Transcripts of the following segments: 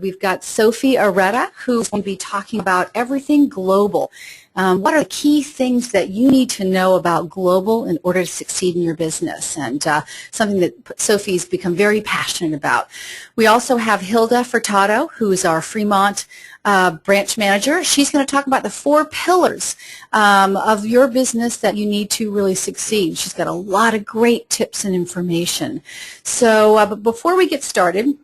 We've got Sophie Aretta, who's going to be talking about everything global. What are the key things that you need to know about global in order to succeed in your business? And something that Sophie's become very passionate about. We also have Hilda Furtado, who's our Fremont branch manager. She's going to talk about the 4 pillars of your business that you need to really succeed. She's got a lot of great tips and information. So but before we get started,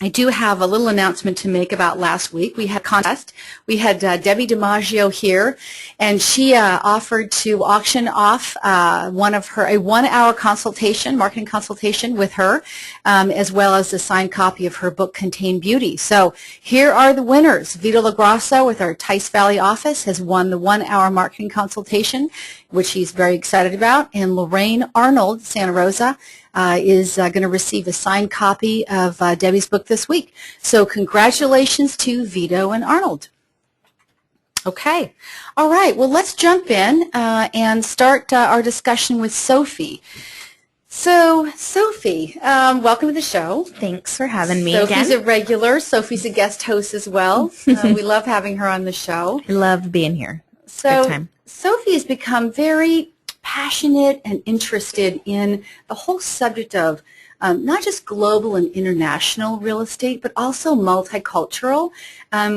I do have a little announcement to make about last week. We had a contest. We had Debbie DiMaggio here, and she offered to auction off a 1-hour consultation, marketing consultation with her, as well as a signed copy of her book, Contain Beauty. So here are the winners. Vito LaGrasso with our Tice Valley office has won the 1-hour marketing consultation, which he's very excited about, and Lorraine Arnold, Santa Rosa, is going to receive a signed copy of Debbie's book this week. So congratulations to Vito and Arnold. Okay. All right. Well, let's jump in and start our discussion with Sophie. So, Sophie, welcome to the show. Thanks for having me Sophie's again. a regular. Sophie's a guest host as well. We love having her on the show. I love being here. So, good time. Sophie has become very passionate and interested in the whole subject of not just global and international real estate, but also multicultural,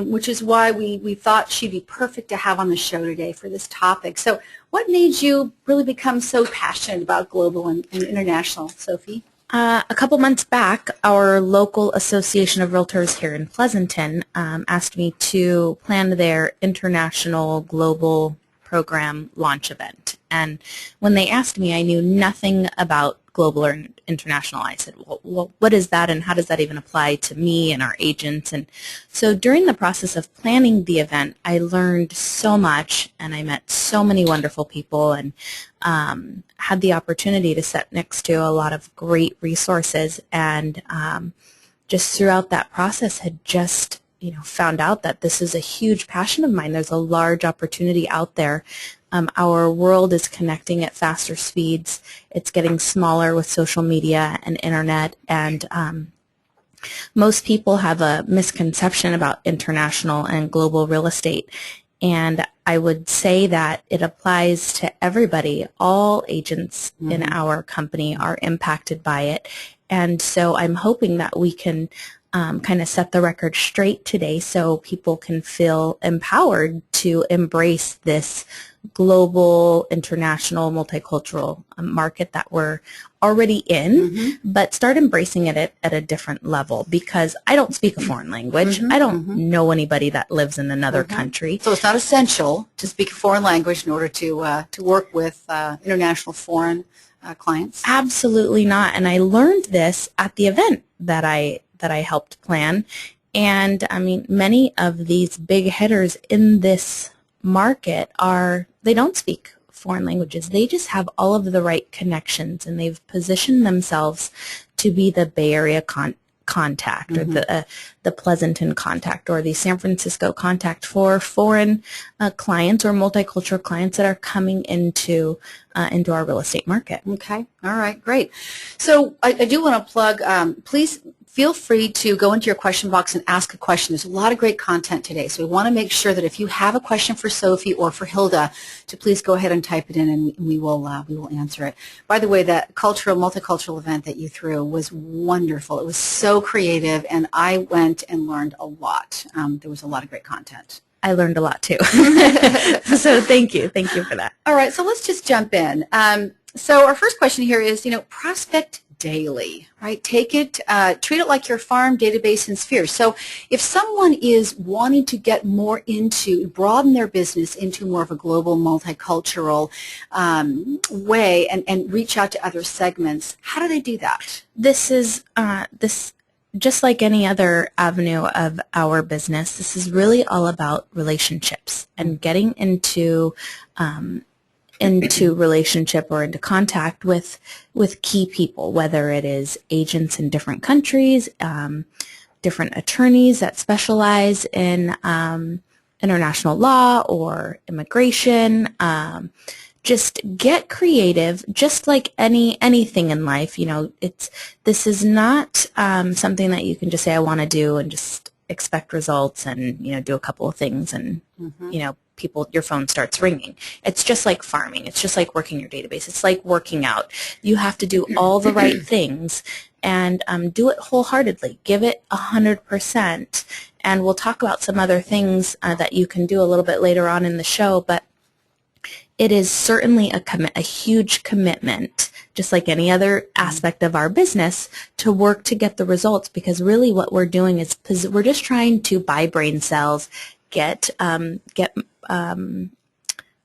which is why we thought she'd be perfect to have on the show today for this topic. So what made you really become so passionate about global and international, Sophie? A couple months back, our local Association of Realtors here in Pleasanton asked me to plan their international global program launch event. And when they asked me, I knew nothing about global or international. I said, well, what is that and how does that even apply to me and our agents? And so during the process of planning the event, I learned so much and I met so many wonderful people and had the opportunity to sit next to a lot of great resources and just throughout that process had just found out that this is a huge passion of mine. There's a large opportunity out there. Our world is connecting at faster speeds. It's getting smaller with social media and internet, and most people have a misconception about international and global real estate. And I would say that it applies to everybody. All agents in our company are impacted by it. And so I'm hoping that we can kind of set the record straight today so people can feel empowered to embrace this global, international, multicultural market that we're already in, but start embracing it at a different level because I don't speak a foreign language. I don't know anybody that lives in another country. So it's not essential to speak a foreign language in order to work with international foreign clients? Absolutely not. And I learned this at the event that I helped plan. And I mean, many of these big hitters in this market they don't speak foreign languages. They just have all of the right connections and they've positioned themselves to be the Bay Area contact or the Pleasanton contact or the San Francisco contact for foreign clients or multicultural clients that are coming into our real estate market. Okay. All right. Great. So I do want to plug, please feel free to go into your question box and ask a question. There's a lot of great content today, so we want to make sure that if you have a question for Sophie or for Hilda, to please go ahead and type it in, and we will answer it. By the way, that multicultural event that you threw was wonderful. It was so creative, and I went and learned a lot. There was a lot of great content. I learned a lot too. So thank you for that. All right, so let's just jump in. So our first question here is, prospect daily, right? Take it, treat it like your farm, database, and sphere. So if someone is wanting to get more broaden their business into more of a global, multicultural way and reach out to other segments, how do they do that? This is, just like any other avenue of our business, this is really all about relationships and getting into relationship or into contact with key people, whether it is agents in different countries, different attorneys that specialize in international law or immigration. Just get creative, just like anything in life. This is not something that you can just say I want to do and just expect results and, do a couple of things and, your phone starts ringing. It's just like farming. It's just like working your database. It's like working out. You have to do all the right things and do it wholeheartedly. Give it 100%. And we'll talk about some other things that you can do a little bit later on in the show, but it is certainly a huge commitment, just like any other aspect of our business, to work to get the results, because really what we're doing is we're just trying to buy brain cells, get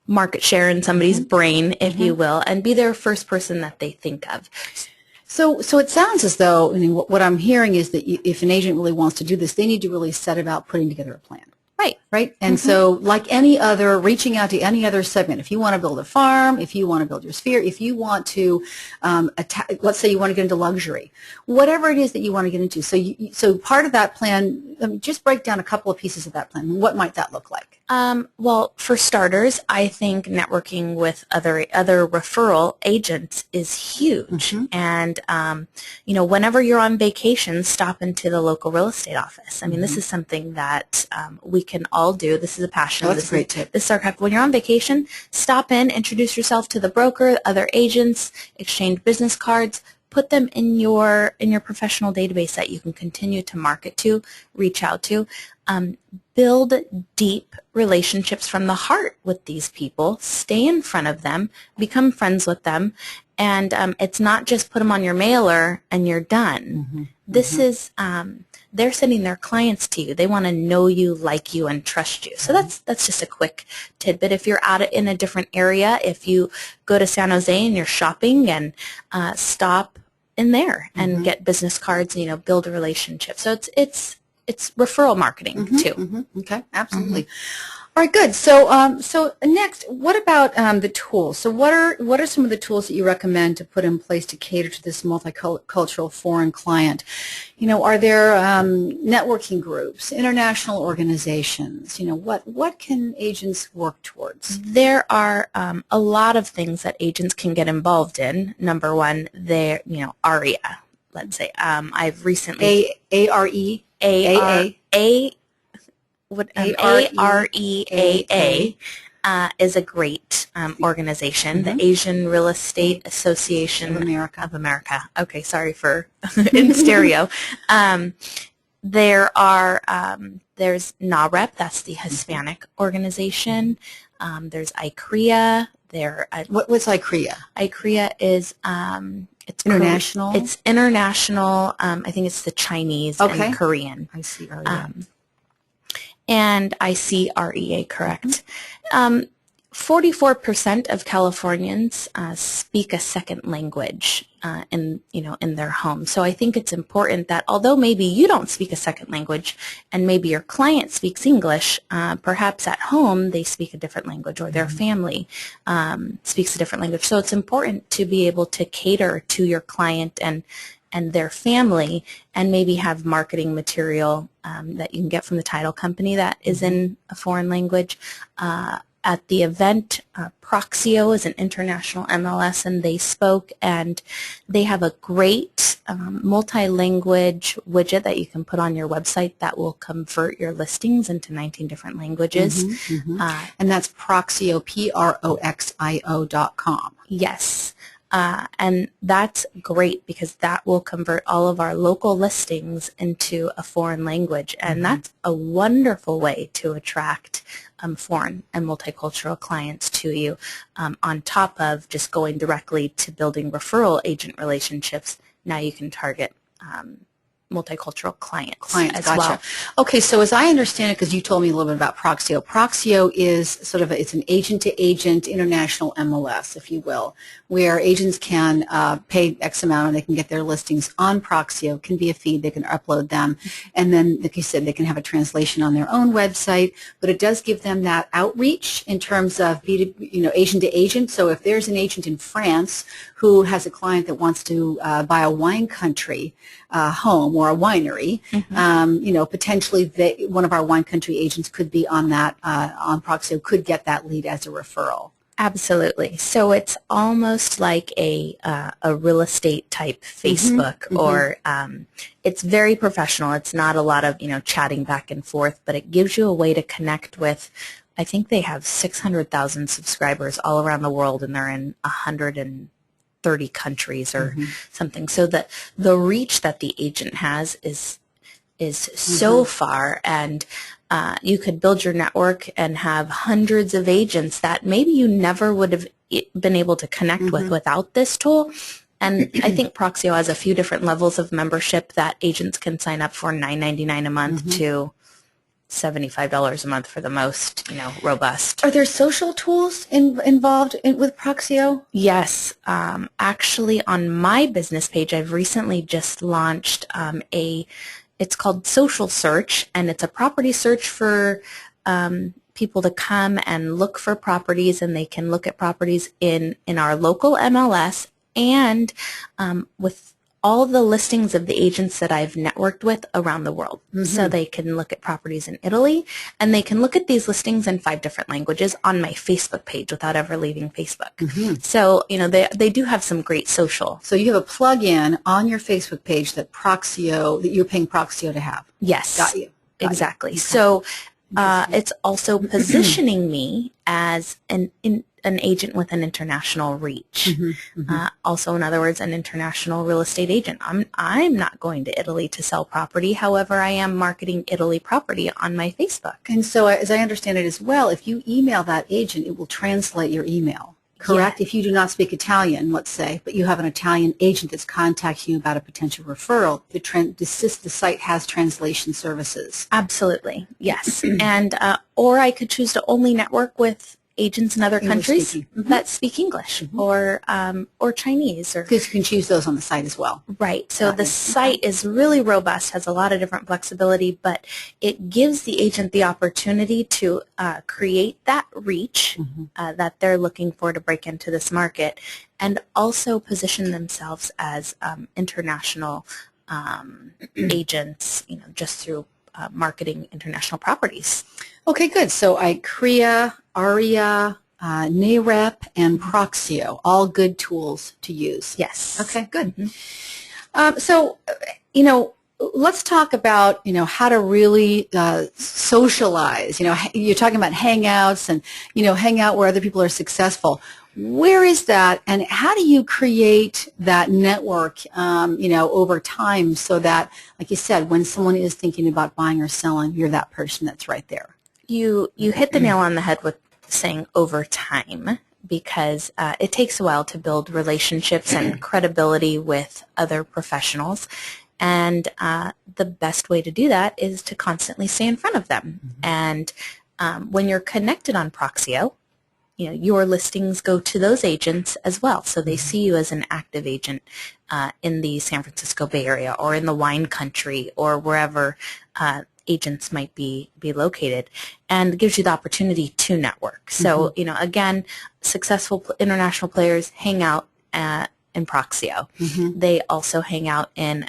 market share in somebody's brain, if you will, and be their first person that they think of. So it sounds as though, what I'm hearing is that if an agent really wants to do this, they need to really set about putting together a plan. Right? And so like any other, reaching out to any other segment, if you want to build a farm, if you want to build your sphere, if you want to, let's say you want to get into luxury, whatever it is that you want to get into. So part of that plan, just break down a couple of pieces of that plan. What might that look like? Well, for starters, I think networking with other referral agents is huge. And, whenever you're on vacation, stop into the local real estate office. I mean, this is something that we can all do. This is a passion. That's a great tip. This is our craft. When you're on vacation, stop in, introduce yourself to the broker, other agents, exchange business cards, put them in your professional database that you can continue to market to, reach out to. Build deep relationships from the heart with these people. Stay in front of them. Become friends with them. And it's not just put them on your mailer and you're done. This is, they're sending their clients to you. They want to know you, like you, and trust you. So that's just a quick tidbit. If you're out in a different area, if you go to San Jose and you're shopping, and stop in there and get business cards, build a relationship. So it's referral marketing too. Okay, absolutely. All right, good. So next, what about the tools? So what are some of the tools that you recommend to put in place to cater to this multicultural foreign client? Are there networking groups, international organizations? What can agents work towards? There are a lot of things that agents can get involved in. Number one, Aretta. Let's say I've recently AREAA. AREAA is a great organization, the Asian Real Estate Association of America. Okay, sorry for in stereo. There's NAREP, that's the Hispanic organization. There's ICREA. What's ICREA? ICREA is it's international. It's international. I think it's the Chinese and Korean. I see. And I see REA, correct. 44% of Californians speak a second language in their home. So I think it's important that although maybe you don't speak a second language and maybe your client speaks English, perhaps at home they speak a different language, or their family speaks a different language. So it's important to be able to cater to your client and their family, and maybe have marketing material that you can get from the title company that is in a foreign language. At the event, Proxio is an international MLS, and they spoke, and they have a great multi-language widget that you can put on your website that will convert your listings into 19 different languages. And that's Proxio, Proxio.com. Yes. And that's great, because that will convert all of our local listings into a foreign language, and that's a wonderful way to attract foreign and multicultural clients to you, on top of just going directly to building referral agent relationships. Now you can target multicultural clients as well. Okay, so as I understand it, because you told me a little bit about Proxio, Proxio is it's an agent-to-agent international MLS, if you will, where agents can pay X amount and they can get their listings on Proxio. Can be a feed, they can upload them, and then, like you said, they can have a translation on their own website, but it does give them that outreach in terms of agent-to-agent. So if there's an agent in France who has a client that wants to buy a wine country home or a winery, potentially one of our wine country agents could be on that, on Proxio, could get that lead as a referral. Absolutely. So it's almost like a real estate type Facebook, or it's very professional. It's not a lot of, chatting back and forth, but it gives you a way to connect with. I think they have 600,000 subscribers all around the world, and they're in 130 countries or something. So the reach that the agent has is so far, and you could build your network and have hundreds of agents that maybe you never would have been able to connect with without this tool. And I think Proxio has a few different levels of membership that agents can sign up for, $9.99 a month to $75 a month for the most, robust. Are there social tools involved with Proxio? Yes. Actually, on my business page, I've recently just launched it's called Social Search, and it's a property search for people to come and look for properties, and they can look at properties in our local MLS and with all the listings of the agents that I've networked with around the world. So they can look at properties in Italy, and they can look at these listings in 5 different languages on my Facebook page without ever leaving Facebook. So, they do have some great social. So you have a plug-in on your Facebook page that you're paying Proxio to have. Yes. Got you. Exactly. Okay. So it's also positioning me as an agent with an international reach. Also, in other words, an international real estate agent. I'm not going to Italy to sell property. However, I am marketing Italy property on my Facebook. And so, as I understand it as well, if you email that agent, it will translate your email. Correct? Yeah. If you do not speak Italian, let's say, but you have an Italian agent that's contacting you about a potential referral, the site has translation services. Absolutely, yes. And or I could choose to only network with agents in other countries that speak English or Chinese. Because you can choose those on the site as well. Right. So the site is really robust, has a lot of different flexibility, but it gives the agent the opportunity to create that reach that they're looking for to break into this market, and also position themselves as international agents, just through marketing international properties. Okay, good. So IKEA, Aretta, NAREP, and Proxio, all good tools to use. Yes. Okay, good. So, let's talk about, how to really socialize. You're talking about hangouts and, hang out where other people are successful. Where is that, and how do you create that network, over time so that, like you said, when someone is thinking about buying or selling, you're that person that's right there? You hit the nail on the head with saying over time, because it takes a while to build relationships and credibility with other professionals. And the best way to do that is to constantly stay in front of them. And when you're connected on Proxio, your listings go to those agents as well. So they see you as an active agent in the San Francisco Bay Area or in the wine country or wherever agents might be located, and gives you the opportunity to network. So, again, successful international players hang out in Proxio. They also hang out in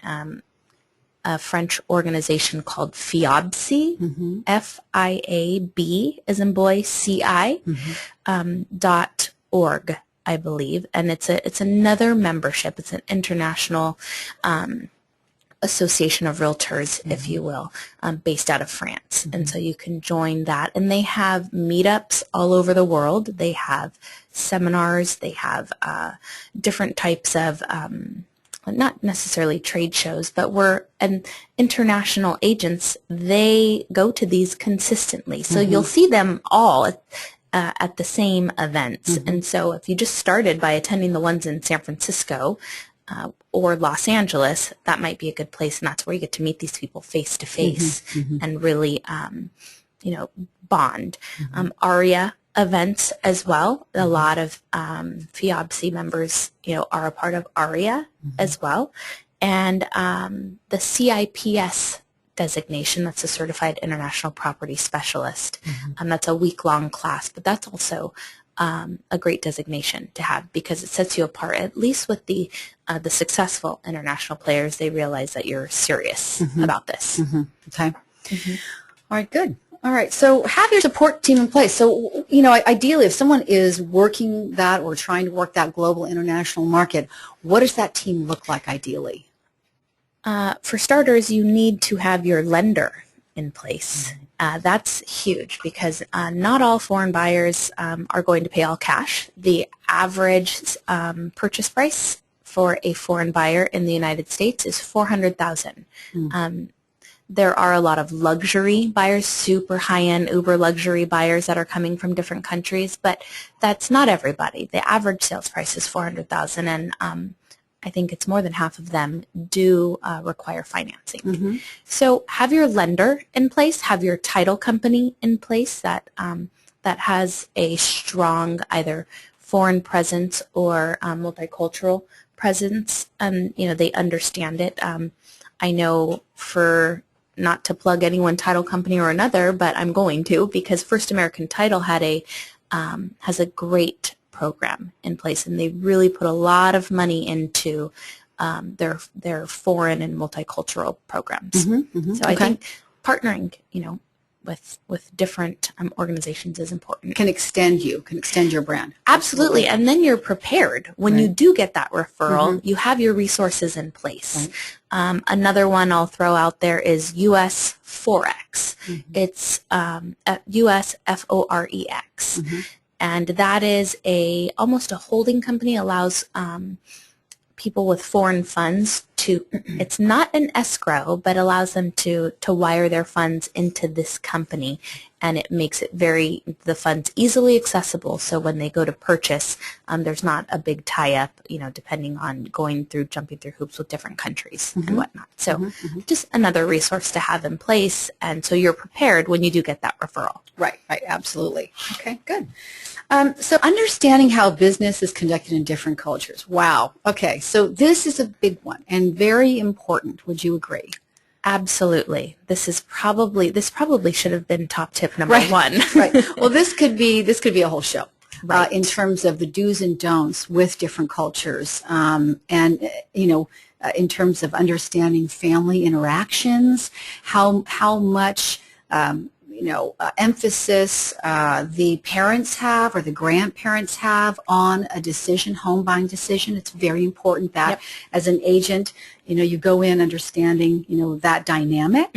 a French organization called FIABC, F-I-A-B as in boy, C-I, .org, I believe. And it's another membership. It's an international association of realtors, if you will, based out of France. And so you can join that. And they have meetups all over the world. They have seminars. They have different types of not necessarily trade shows, but international agents, they go to these consistently. So you'll see them all at the same events. And so if you just started by attending the ones in San Francisco or Los Angeles, that might be a good place, and that's where you get to meet these people face to face and really, bond. ARIA events as well. A lot of FIABC members, are a part of ARIA as well. And the CIPS designation, that's a Certified International Property Specialist. That's a week-long class, but that's also a great designation to have because it sets you apart, at least with the successful international players. They realize that you're serious about this. Okay. All right, good. All right, so have your support team in place. So, ideally, if someone is working that or trying to work that global international market, what does that team look like ideally? For starters, you need to have your lender in place. That's huge because not all foreign buyers are going to pay all cash. The average purchase price for a foreign buyer in the United States is $400,000. There are a lot of luxury buyers, super high-end, uber luxury buyers that are coming from different countries, but that's not everybody. The average sales price is $400,000, and I think it's more than half of them do require financing. So have your lender in place, have your title company in place that has a strong either foreign presence or multicultural presence, and they understand it. I know not to plug any one title company or another, but I'm going to because First American Title has a great program in place, and they really put a lot of money into their foreign and multicultural programs. So I think partnering, with different organizations is important. Can extend your brand. Absolutely, and then you're prepared. When you do get that referral, you have your resources in place. Another one I'll throw out there is US Forex. It's US Forex. And that is almost a holding company, allows people with foreign funds to, it's not an escrow, but allows them to wire their funds into this company, and it makes it the funds easily accessible, so when they go to purchase, there's not a big tie-up, depending on jumping through hoops with different countries and whatnot. So just another resource to have in place, and so you're prepared when you do get that referral. Right, absolutely. Okay, good. So understanding how business is conducted in different cultures. Wow. Okay, so this is a big one and very important. Would you agree? Absolutely. This probably should have been top tip number one. Right. Well, this could be a whole show. Right. In terms of the do's and don'ts with different cultures, and in terms of understanding family interactions, how much emphasis the parents have or the grandparents have on a decision, home buying decision. It's very important that as an agent, you go in understanding, that dynamic.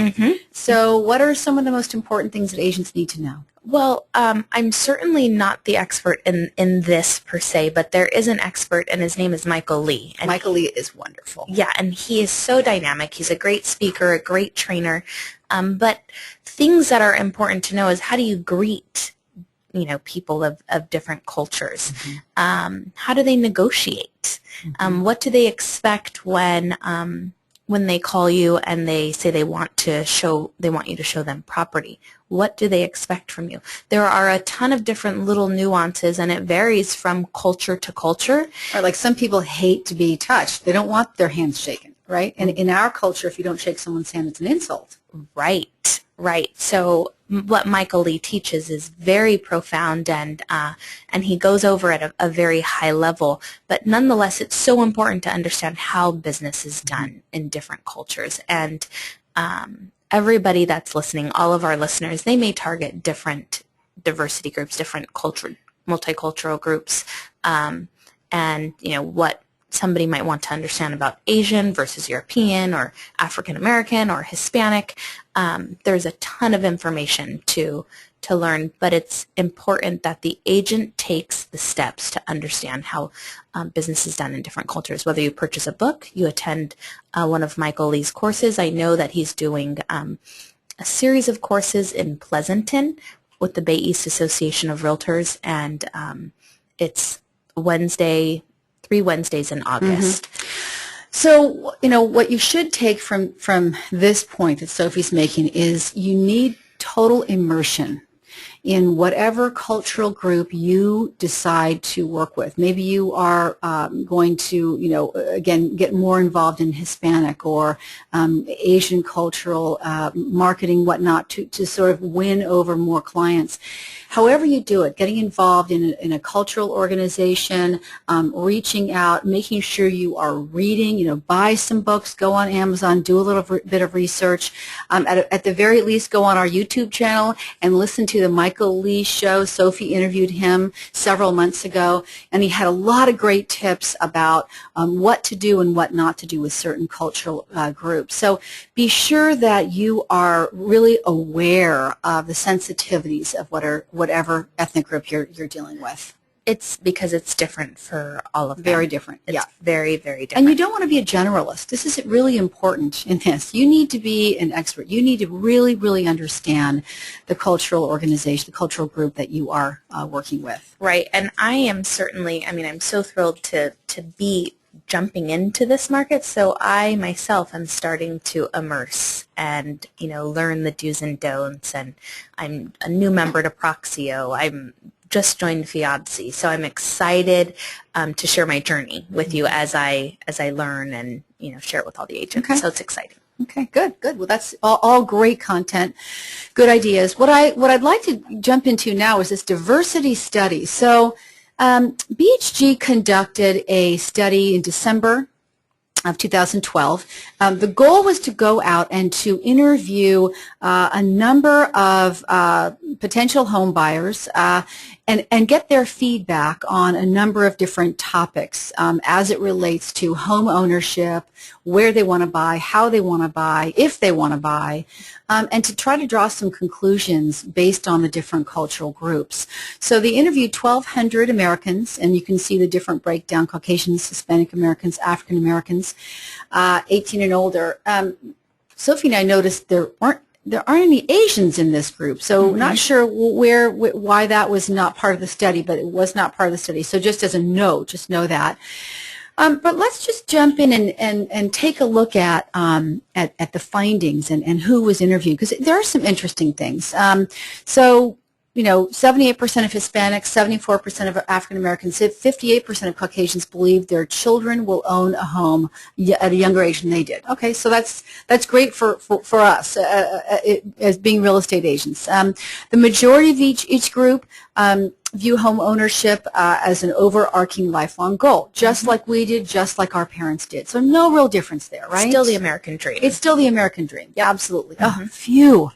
So what are some of the most important things that agents need to know? Well, I'm certainly not the expert in this per se, but there is an expert, and his name is Michael Lee. And Michael Lee is wonderful. Yeah, and he is so dynamic. He's a great speaker, a great trainer. But things that are important to know is how do you greet, people of different cultures? How do they negotiate? What do they expect when they call you and they say they want you to show them property? What do they expect from you? There are a ton of different little nuances, and it varies from culture to culture. Or like some people hate to be touched. They don't want their hands shaken, right? And in our culture, if you don't shake someone's hand, it's an insult. Right. So what Michael Lee teaches is very profound, and he goes over at a very high level. But nonetheless, it's so important to understand how business is done in different cultures. And everybody that's listening, all of our listeners, they may target different diversity groups, different multicultural groups, and what somebody might want to understand about Asian versus European or African American or Hispanic. There's a ton of information to learn, but it's important that the agent takes the steps to understand how business is done in different cultures. Whether you purchase a book, you attend one of Michael Lee's courses. I know that he's doing a series of courses in Pleasanton with the Bay East Association of Realtors, and it's 3 Wednesdays in August. So, what you should take from this point that Sophie's making is you need total immersion in whatever cultural group you decide to work with. Maybe you are going to, again, get more involved in Hispanic or Asian cultural marketing, whatnot, to sort of win over more clients. However you do it, getting involved in a cultural organization, reaching out, making sure you are reading, buy some books, go on Amazon, do a little bit of research. At the very least, go on our YouTube channel and listen to the Michael Lee show. Sophie interviewed him several months ago, and he had a lot of great tips about what to do and what not to do with certain cultural groups. So be sure that you are really aware of the sensitivities of whatever ethnic group you're dealing with. It's because it's different for all of them. Very different. It's yeah. very, very different. And you don't want to be a generalist. This is really important in this. You need to be an expert. You need to really, really understand the cultural organization, the cultural group that you are working with. Right. And I am certainly, I'm so thrilled to be jumping into this market. So I myself am starting to immerse and, learn the do's and don'ts. And I'm a new member to Proxio. I'm just joined FIABC, so I'm excited to share my journey with you as I learn and share it with all the agents. Okay. So it's exciting. Okay, good. Well, that's all great content, good ideas. What I'd like to jump into now is this diversity study. So BHG conducted a study in December of 2012. The goal was to go out and to interview a number of potential home buyers and get their feedback on a number of different topics as it relates to home ownership, where they want to buy, how they want to buy, if they want to buy, and to try to draw some conclusions based on the different cultural groups. So they interviewed 1,200 Americans, and you can see the different breakdown: Caucasians, Hispanic Americans, African Americans, 18 and older. Sophie and I noticed there aren't any Asians in this group, so not sure why that was not part of the study, but it was not part of the study. So just as a note, just know that. But let's just jump in and take a look at the findings and who was interviewed, because there are some interesting things. So 78% of Hispanics, 74% of African Americans, 58% of Caucasians believe their children will own a home at a younger age than they did. Okay, so that's great for us as being real estate agents. The majority of each group view home ownership as an overarching lifelong goal, just like we did, just like our parents did. So no real difference there, right? Still the American dream. It's still the American dream. Yeah, absolutely. Oh, phew.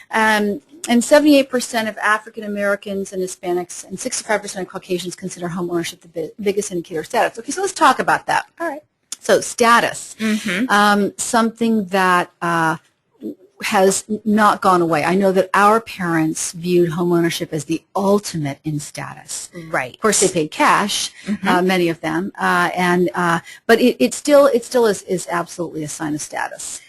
And 78% of African Americans and Hispanics and 65% of Caucasians consider home ownership the biggest indicator of status. Okay, so let's talk about that. All right. So status, something that has not gone away. I know that our parents viewed home ownership as the ultimate in status. Right. Of course, they paid cash, many of them, but it still is absolutely a sign of status.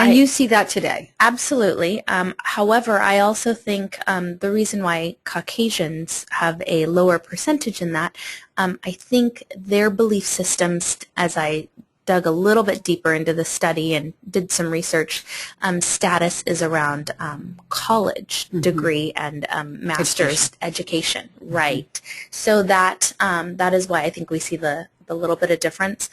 And you see that today. Absolutely. However, I also think the reason why Caucasians have a lower percentage in that, I think their belief systems, as I dug a little bit deeper into the study and did some research, status is around college degree and master's education. Right. So that is why I think we see the little bit of difference.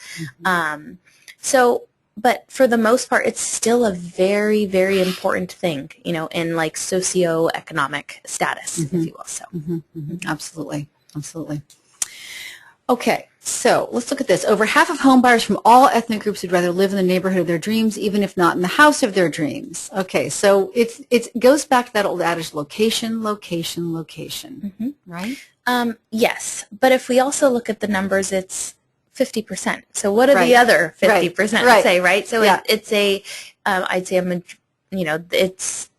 But for the most part, it's still a very, very important thing, in like socioeconomic status, if you will. So, Absolutely. Okay, so let's look at this. Over half of home buyers from all ethnic groups would rather live in the neighborhood of their dreams, even if not in the house of their dreams. Okay, so it goes back to that old adage: location, location, location. Right? Yes, but if we also look at the numbers, it's 50%. So what do the other 50% say, right? So it's I'd say it's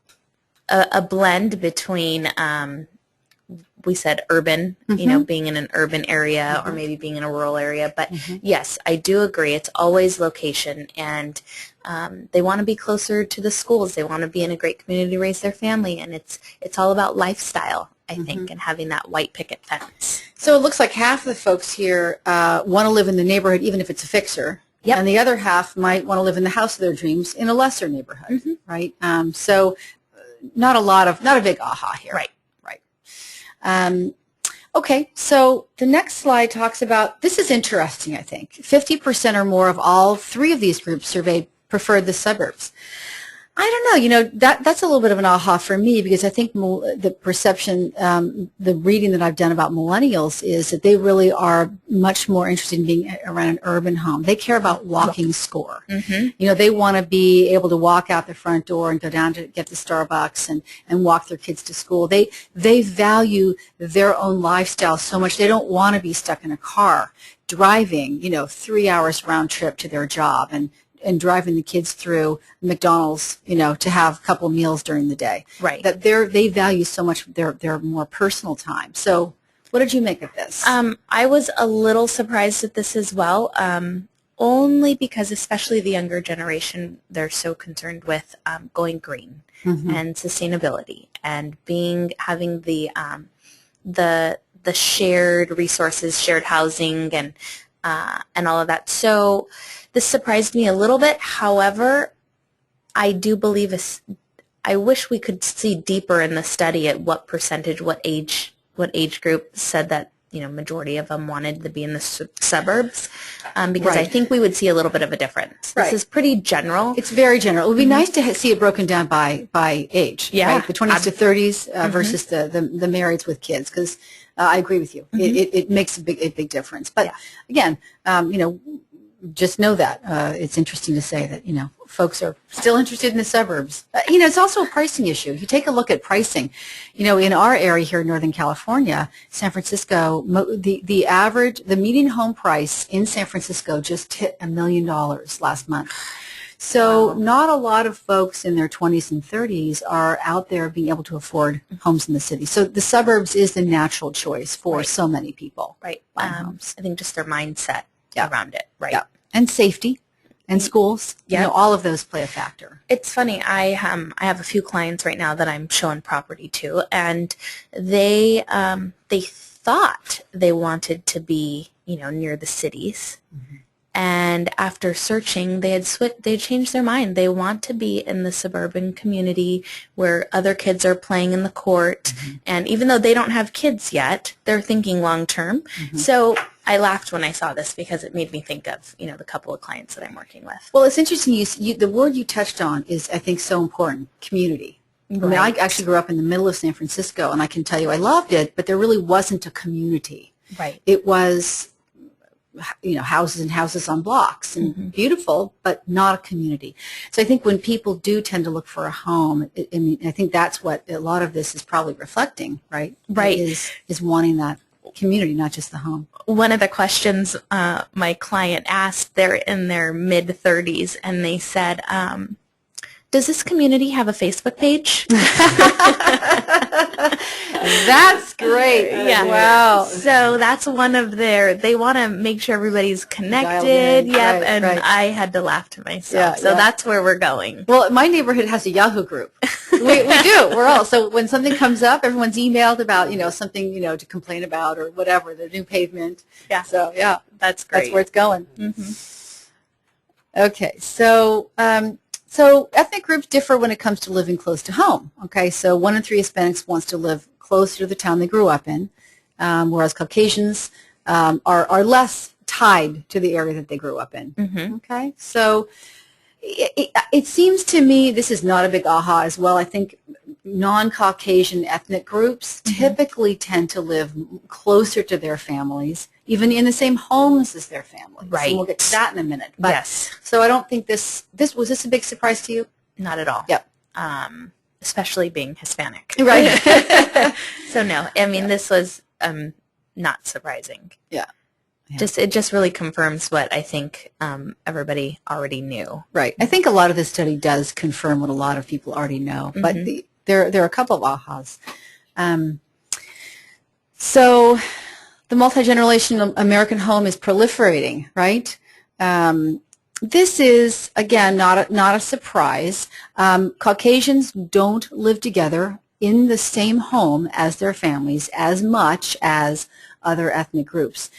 a blend between, we said urban, being in an urban area or maybe being in a rural area. But yes, I do agree. It's always location, and they want to be closer to the schools. They want to be in a great community to raise their family, and it's all about lifestyle, I think, and having that white picket fence. So it looks like half of the folks here want to live in the neighborhood, even if it's a fixer. Yep. And the other half might want to live in the house of their dreams in a lesser neighborhood, right? So not a big aha here. Right. Okay, so the next slide talks about, this is interesting, I think. 50% or more of all three of these groups surveyed preferred the suburbs. I don't know, that's a little bit of an aha for me, because I think the perception, the reading that I've done about millennials is that they really are much more interested in being around an urban home. They care about walking score. Mm-hmm. They want to be able to walk out the front door and go down to get to Starbucks and walk their kids to school. They value their own lifestyle so much. They don't want to be stuck in a car driving, 3 hours round trip to their job and driving the kids through McDonald's, to have a couple meals during the day. Right. That they value so much their more personal time. So what did you make of this? I was a little surprised at this as well, only because especially the younger generation, they're so concerned with going green and sustainability and having the shared resources, shared housing, and all of that. So this surprised me a little bit. However, I do believe I wish we could see deeper in the study at what percentage, what age group said that majority of them wanted to be in the suburbs, because Right. I think we would see a little bit of a difference. Right. This is pretty general. It's very general. It would be nice to see it broken down by age. Yeah. Right? The 20s to 30s versus the marrieds with kids, because I agree with you. It makes a big difference. But again, just know that it's interesting to say that folks are still interested in the suburbs. It's also a pricing issue. If you take a look at pricing, in our area here in Northern California, San Francisco, the median home price in San Francisco just hit $1 million last month. So not a lot of folks in their 20s and 30s are out there being able to afford homes in the city. So the suburbs is the natural choice for so many people. Right. Buying homes. I think just their mindset around it. Right. Yeah. And safety and schools. Yeah. All of those play a factor. It's funny. I have a few clients right now that I'm showing property to, and they thought they wanted to be near the cities. And after searching, they had changed their mind. They want to be in the suburban community where other kids are playing in the court. And even though they don't have kids yet, they're thinking long term. So I laughed when I saw this because it made me think of, the couple of clients that I'm working with. Well, it's interesting. The word you touched on is, I think, so important, community. Right. I mean, I actually grew up in the middle of San Francisco, and I can tell you I loved it, but there really wasn't a community. Right. It was houses and houses on blocks and beautiful, but not a community. So I think when people do tend to look for a home, I think that's what a lot of this is probably reflecting, right? Right. Is wanting that community, not just the home. One of the questions my client asked, they're in their mid-30s, and they said, does this community have a Facebook page? That's great. Yeah. Wow. So that's one of they want to make sure everybody's connected. in. Yep. Right, and right. I had to laugh to myself. Yeah, so yeah. that's where we're going. Well, my neighborhood has a Yahoo group. We do. We're all. So when something comes up, everyone's emailed about, something, to complain about or whatever, the new pavement. Yeah. So, yeah. That's great. That's where it's going. Okay. So, so ethnic groups differ when it comes to living close to home. Okay. So 1 in 3 Hispanics wants to live closer to the town they grew up in, whereas Caucasians are less tied to the area that they grew up in. Okay. So it seems to me, this is not a big aha as well. I think non-Caucasian ethnic groups typically tend to live closer to their families, even in the same homes as their families. Right. And we'll get to that in a minute. But, Yes. So I don't think was this a big surprise to you? Not at all. Yep. Especially being Hispanic. Right. So no, I mean, this was not surprising. Yeah. It just really confirms what I think everybody already knew. Right. I think a lot of this study does confirm what a lot of people already know, but there are a couple of ahas. So the multi-generational American home is proliferating, right? This is, again, not a surprise. Caucasians don't live together in the same home as their families as much as other ethnic groups.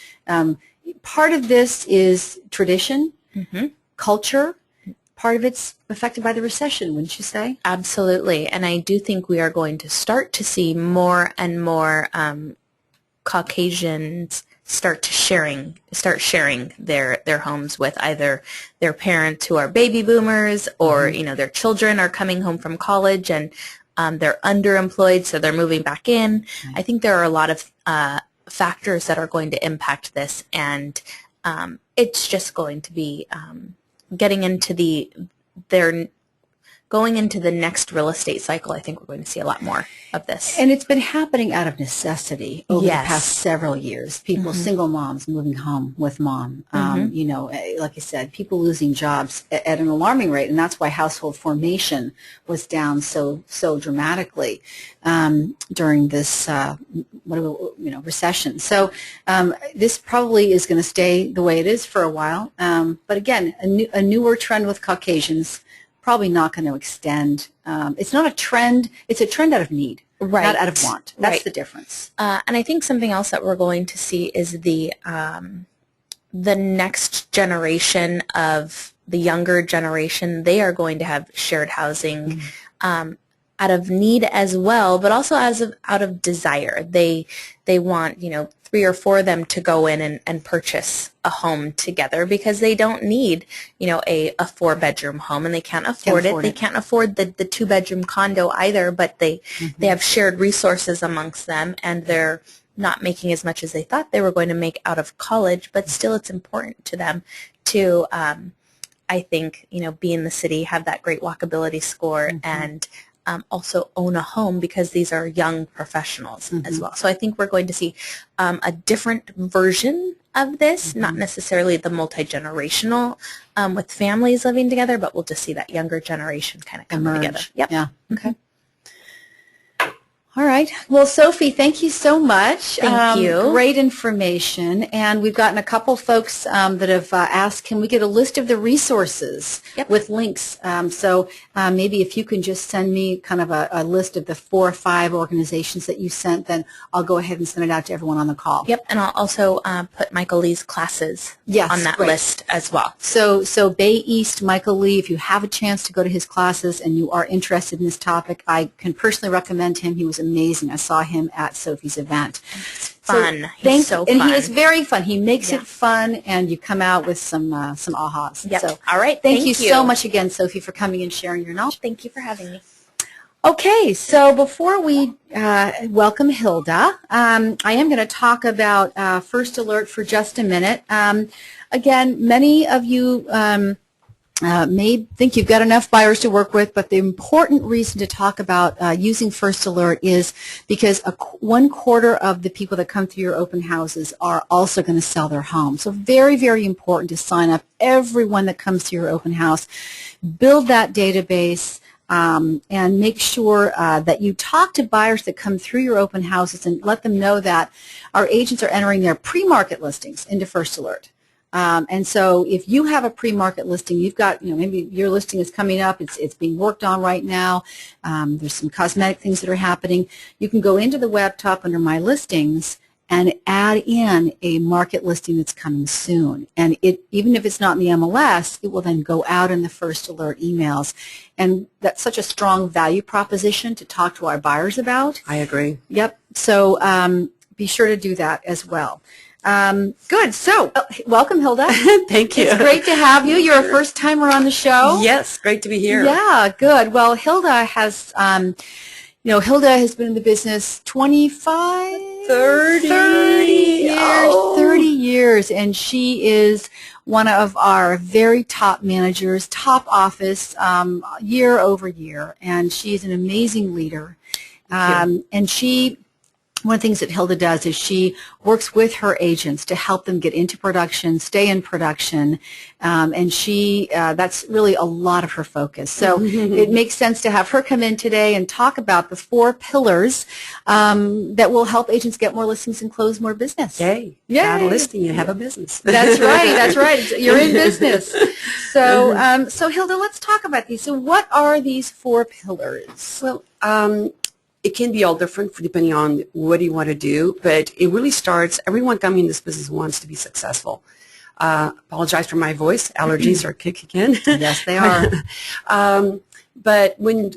Part of this is tradition, culture, part of it's affected by the recession, wouldn't you say? Absolutely. And I do think we are going to start to see more and more Caucasians start sharing their homes with either their parents who are baby boomers, or their children are coming home from college and they're underemployed, so they're moving back in. I think there are a lot of factors that are going to impact this, and it's just going to be going into the next real estate cycle. I think we're going to see a lot more of this. And it's been happening out of necessity over Yes. the past several years. People, single moms moving home with mom, like I said, people losing jobs at an alarming rate, and that's why household formation was down so dramatically during this recession. So this probably is going to stay the way it is for a while. But again, a newer trend with Caucasians, probably not going to extend. It's not a trend. It's a trend out of need, not out of want. That's the difference. And I think something else that we're going to see is the next generation of the younger generation. They are going to have shared housing out of need as well, but also out of desire. They want 3 or 4 of them to go in and purchase a home together, because they don't need a 4-bedroom home, and they can't afford it. They can't afford the 2-bedroom condo either, but they have shared resources amongst them, and they're not making as much as they thought they were going to make out of college, but still it's important to them to I think be in the city, have that great walkability score, and also own a home, because these are young professionals as well. So I think we're going to see a different version of this, not necessarily the multi-generational with families living together, but we'll just see that younger generation kind of come together. Yep. Yeah. Okay. All right. Well, Sophie, thank you so much. Thank you. Great information. And we've gotten a couple folks that have asked, can we get a list of the resources with links? So maybe if you can just send me kind of a list of the 4 or 5 organizations that you sent, then I'll go ahead and send it out to everyone on the call. Yep. And I'll also put Michael Lee's classes on that list as well. So Bay East Michael Lee, if you have a chance to go to his classes and you are interested in this topic, I can personally recommend him. He was amazing. I saw him at Sophie's event. It's fun. He's so fun. And he is very fun. He makes it fun, and you come out with some ahas. Yep. So, all right. Thank you so much again, Sophie, for coming and sharing your knowledge. Thank you for having me. Okay, so before we welcome Hilda, I am going to talk about First Alert for just a minute. Again, many of you may think you've got enough buyers to work with, but the important reason to talk about using First Alert is because 1/4 of the people that come through your open houses are also going to sell their home. So very, very important to sign up everyone that comes to your open house. Build that database. And make sure that you talk to buyers that come through your open houses and let them know that our agents are entering their pre-market listings into First Alert. And so if you have a pre-market listing, you've got, maybe your listing is coming up, it's being worked on right now, there's some cosmetic things that are happening, you can go into the web top under My Listings and add in a market listing that's coming soon. And even if it's not in the MLS, it will then go out in the First Alert emails. And that's such a strong value proposition to talk to our buyers about. I agree. Yep. So be sure to do that as well. Good. So, welcome, Hilda. Thank you. It's great to have you. You're a first-timer on the show. Yes, great to be here. Yeah, good. Well, Hilda has, Hilda has been in the business 25? 30 years. Oh. 30 years, and she is one of our very top managers, top office, year over year, and she's an amazing leader. And one of the things that Hilda does is she works with her agents to help them get into production, stay in production, and that's really a lot of her focus. So it makes sense to have her come in today and talk about the 4 pillars that will help agents get more listings and close more business. Yay. Yay. Got a listing, you have a business. That's right, that's right. You're in business. So, so Hilda, let's talk about these. So what are these 4 pillars? Well, it can be all different depending on what you want to do, but it really starts, everyone coming in this business wants to be successful. Apologize for my voice. Allergies are kicking in. Yes, they are. But when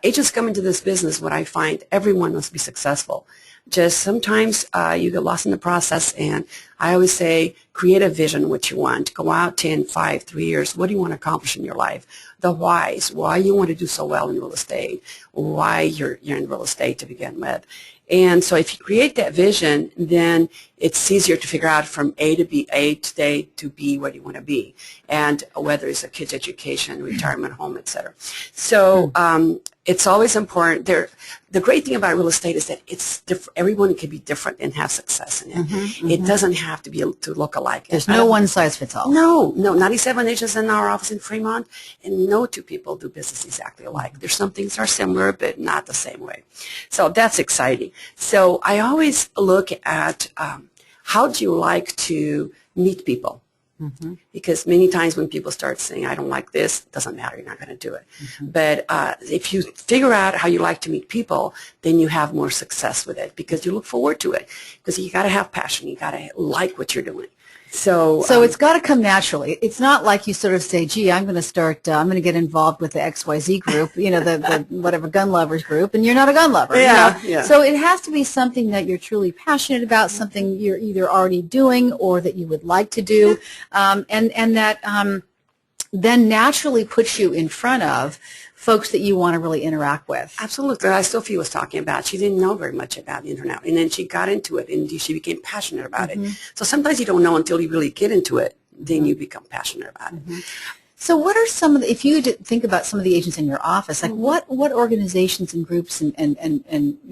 agents come into this business, what I find, everyone must be successful. Just sometimes you get lost in the process, and I always say, create a vision what you want. Go out 10, 5, 3 years. What do you want to accomplish in your life? The whys, why you want to do so well in real estate, why you're in real estate to begin with. And so if you create that vision, then it's easier to figure out from A to B, A today to B what you want to be, and whether it's a kid's education, retirement home, etc. So it's always important. The great thing about real estate is that it's different. Everyone can be different and have success in it. It doesn't have to be to look alike. There's no one size fits all. No. 97 agents in our office in Fremont, and no two people do business exactly alike. There's some things are similar, but not the same way. So that's exciting. So I always look at how do you like to meet people? Because many times when people start saying, I don't like this, it doesn't matter, you're not going to do it. But if you figure out how you like to meet people, then you have more success with it because you look forward to it. Because you got to have passion. You got to like what you're doing. So it's got to come naturally. It's not like you sort of say, gee, I'm going to start, I'm going to get involved with the XYZ group, the whatever gun lovers group, and you're not a gun lover. Yeah. So it has to be something that you're truly passionate about, something you're either already doing or that you would like to do, and that then naturally puts you in front of folks that you want to really interact with. Absolutely. As Sophie was talking about, she didn't know very much about the internet, and then she got into it, and she became passionate about it. So sometimes you don't know until you really get into it, then you become passionate about it. So what are some of the, if you think about some of the agents in your office, like what organizations and groups and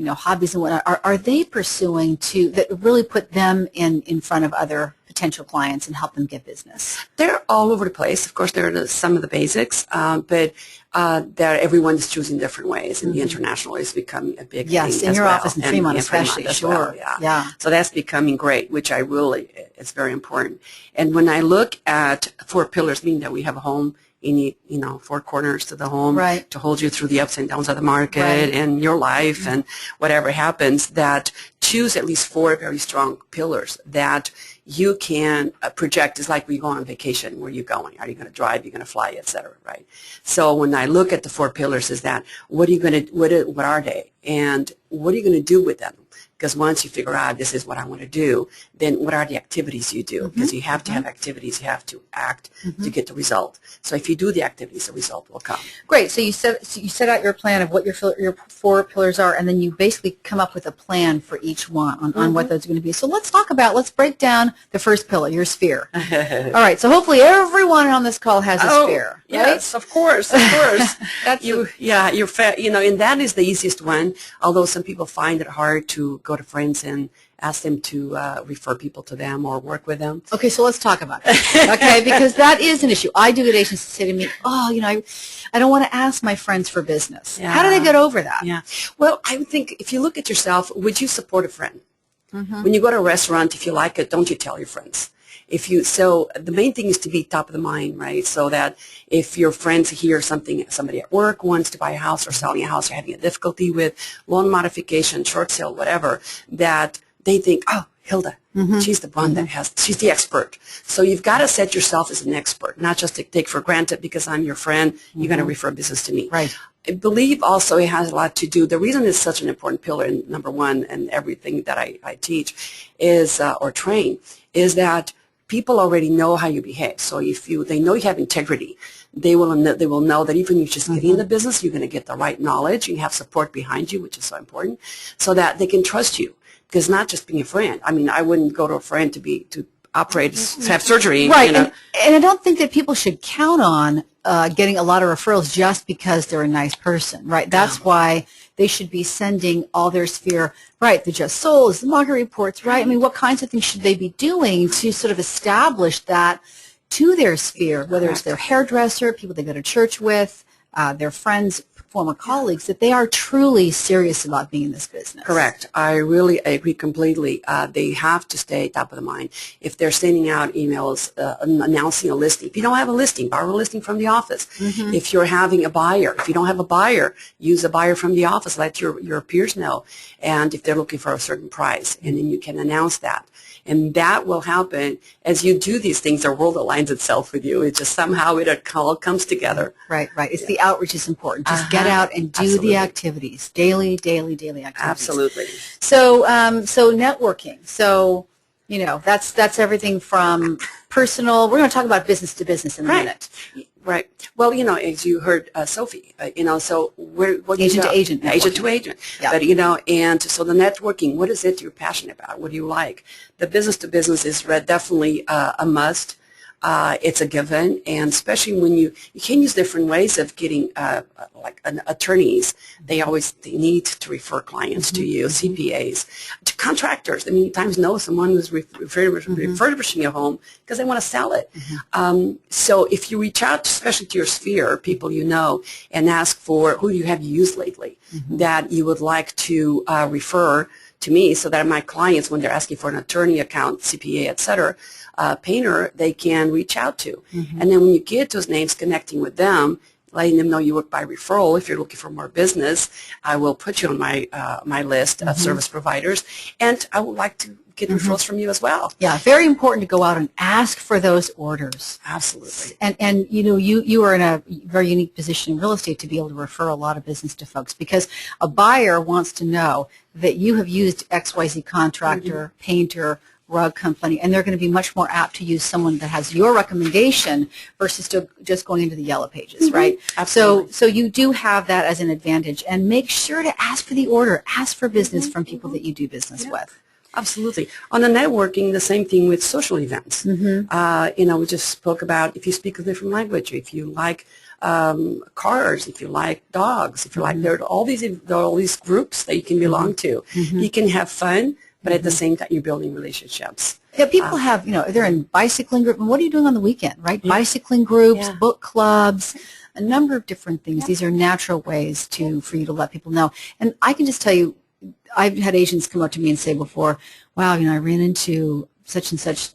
hobbies and whatnot are they pursuing that really put them in front of other potential clients and help them get business? They're all over the place. Of course, there are some of the basics, but everyone's choosing different ways, and the international is becoming a big thing in your office in Fremont especially, sure. Yeah. So that's becoming great, which it's very important. And when I look at 4 pillars, meaning that we have a home, you need, 4 corners to the home to hold you through the ups and downs of the market and your life and whatever happens, that choose at least 4 very strong pillars that you can project. Is like when you go on vacation, where are you going? Are you going to drive? Are you going to fly, et cetera, right? So when I look at the 4 pillars, is that what are they? And what are you going to do with them? Because once you figure out this is what I want to do, then what are the activities you do? Because you have to have activities, you have to act to get the result. So if you do the activities, the result will come. Great. So you set out your plan of what your 4 pillars are, and then you basically come up with a plan for each one on what those are going to be. So let's break down the first pillar, your sphere. All right. So hopefully everyone on this call has a sphere. Right? Yes, of course. That's and that is the easiest one. Although some people find it hard to go to friends and ask them to refer people to them or work with them. Okay, so let's talk about it. Okay, because that is an issue. I do get agents say to me, I don't want to ask my friends for business. Yeah. How do they get over that? Yeah. Well, I would think if you look at yourself, would you support a friend? When you go to a restaurant, if you like it, don't you tell your friends? So the main thing is to be top of the mind, right? So that if your friends hear somebody at work wants to buy a house or selling a house or having a difficulty with loan modification, short sale, whatever, that they think, oh, Hilda, she's the one she's the expert. So you've got to set yourself as an expert, not just to take for granted because I'm your friend, you're going to refer business to me. Right. I believe also it has a lot to do. The reason it's such an important pillar, and number one, and everything that I teach is or train is that people already know how you behave. So they know you have integrity. They will know that even if you just get in the business, you're going to get the right knowledge. You have support behind you, which is so important, so that they can trust you. Because not just being a friend. I mean, I wouldn't go to a friend to operate, to have surgery. Right, and I don't think that people should count on getting a lot of referrals just because they're a nice person, right? That's why they should be sending all their sphere, right, the just souls, the market reports, right? I mean, what kinds of things should they be doing to sort of establish that to their sphere, whether it's their hairdresser, people they go to church with, their friends, former colleagues that they are truly serious about being in this business. Correct. I really agree completely. They have to stay top of the mind. If they're sending out emails announcing a listing, if you don't have a listing, borrow a listing from the office. If you're having a buyer, if you don't have a buyer, use a buyer from the office. Let your peers know. And if they're looking for a certain price, and then you can announce that. And that will happen as you do these things. The world aligns itself with you. It just somehow it all comes together. Right, right. It's the outreach is important. Just get out and do the activities, daily activities. Absolutely. So, so networking. So, you know, that's everything from personal. We're going to talk about business to business in a minute. Right. Well, you know, as you heard Sophie, you know, so what agent to agent. Agent to agent. Yeah. But, you know, and so the networking, what is it you're passionate about? What do you like? The business to business is definitely a must. It's a given, and especially when you can use different ways of getting like attorneys. They need to refer clients to you, CPAs, to contractors. I mean, times know someone who's refurbishing a home because they want to sell it. So if you reach out, especially to your sphere, people you know, and ask for who you have used lately that you would like to refer to me, so that my clients, when they're asking for an attorney account, CPA, et cetera, painter, they can reach out to. And then when you get those names, connecting with them, letting them know you work by referral. If you're looking for more business, I will put you on my my list of service providers, and I would like to get referrals from you as well. Yeah, very important to go out and ask for those orders. Absolutely. And you know, you are in a very unique position in real estate to be able to refer a lot of business to folks, because a buyer wants to know that you have used XYZ contractor, painter, rug company, and they're going to be much more apt to use someone that has your recommendation versus just going into the yellow pages, right? Absolutely. So you do have that as an advantage, and make sure to ask for the order, ask for business from people that you do business with. Absolutely. On the networking, the same thing with social events. You know, we just spoke about if you speak a different language, if you like cars, if you like dogs, if you like, there are all these groups that you can belong to. You can have fun, but at the same time, you're building relationships. Yeah, people have, you know, they're in bicycling group, and what are you doing on the weekend, right? Bicycling groups, book clubs, a number of different things. These are natural ways for you to let people know. And I can just tell you, I've had agents come up to me and say before, wow, you know, I ran into such and such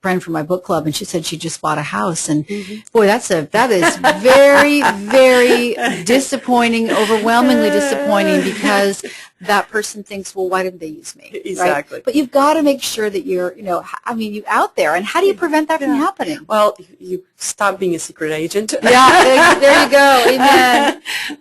friend from my book club, and she said she just bought a house, and boy, that is very, very disappointing, overwhelmingly disappointing, because that person thinks, well, why didn't they use me? Exactly. Right? But you've got to make sure that you're, you know, I mean, you out there, and how do you prevent that from happening? Well, you stop being a secret agent. Yeah, there you go.